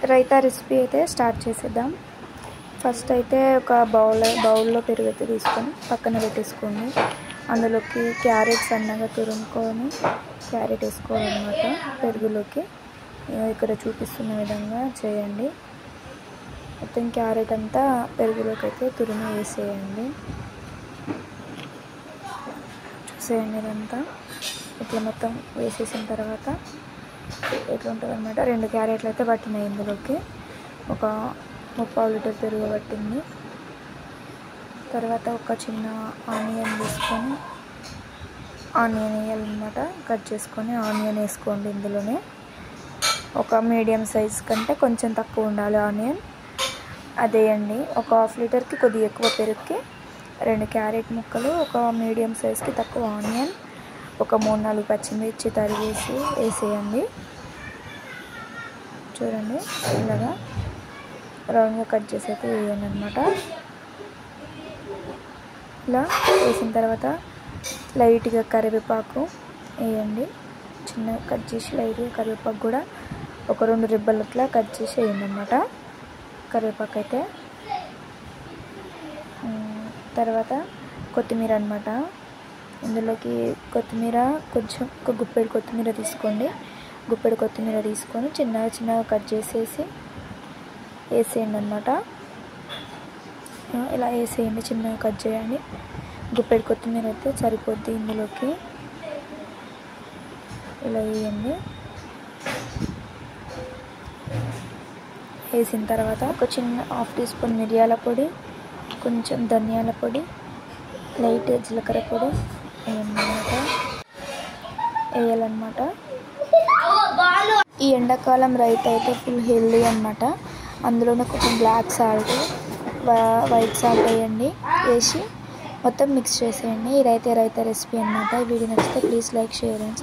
Raita recipe అయితే start చేసేద్దాం. First అయితే ఒక బౌల్లో పెరుగు అయితే తీసుకొని పక్కన పెట్టేసుకోండి. అందులోకి క్యారెట్ సన్నగా తురుముకొని క్యారెట్ వేసుకోవాలన్నమాట. పెరుగులోకి ఇక్కడ చూపిస్తున్న విధంగా చేయండి. మొత్తం క్యారెట్ అంతా పెరుగులోకి అయితే తురుము వేసేయండి. చూసేయండి. ఇదంతా ఇట్లా మొత్తం వేసేసిన తర్వాత ఇట్లా ఉంటుంది అన్నమాట. 2 క్యారెట్లు అయితే పట్టినాయి. ఇందులోకి ఒక 3/4 లీటర్ పెరుగు పట్టింది. తర్వాత ఒక చిన్న ఆనియన్ తీసుకొని ఆనియన్ వేయాలన్నమాట. కట్ చేసుకొని ఆనియన్ వేసుకోండి. ఇందులోనే ఒక మీడియం సైజ్ కంటే కొంచెం తక్కువ ఉండాలి ఆనియన్, అదేయండి. ఒక 1/2 లీటర్కి కొద్దిగా ఎక్కువ పెరుగుకి 2 క్యారెట్ ముక్కలు, ఒక మీడియం సైజ్కి తక్కువ ఆనియన్, ఒక 3-4 పచ్చిమిర్చి తరిగేసి వేసేయండి. చూడండి, ఇలాగా రౌండ్గా కట్ చేసి అయితే వేయండి అనమాట. ఇలా వేసిన తర్వాత లైట్గా కరివేపాకు వేయండి. చిన్నగా కట్ చేసి లైట్గా కరివేపాకు కూడా ఒక 2 రిబ్బలు అట్లా కట్ చేసి వేయండి అనమాట. కరివేపాకు అయితే తర్వాత కొత్తిమీర అనమాట. ఇందులోకి కొత్తిమీర కొంచెం ఒక గుప్పెడు కొత్తిమీర తీసుకోండి. గుప్పెడు కొత్తిమీర తీసుకొని చిన్నగా కట్ చేసేసి వేసేయండి అనమాట. ఇలా వేసేయండి, చిన్నగా కట్ చేయండి. గుప్పెడు కొత్తిమీర అయితే సరిపోద్ది. ఇందులోకి ఇలా వేయండి. వేసిన తర్వాత ఒక చిన్న 1/2 టీ స్పూన్ మిరియాల పొడి, కొంచెం ధనియాల పొడి, లైట్ జీలకర్ర పొడి వేయాలన్నమాట. ఈ ఎండాకాలం రైతా అయితే ఫుల్ హెల్దీ అన్నమాట. అందులోనే కొంచెం బ్లాక్ సాల్ట్, వైట్ సాల్ట్ వేయండి. వేసి మొత్తం మిక్స్ చేసేయండి. ఇదైతే రైతా రెసిపీ అన్నమాట. ఈ వీడియో నచ్చితే ప్లీజ్ లైక్, షేర్ అండ్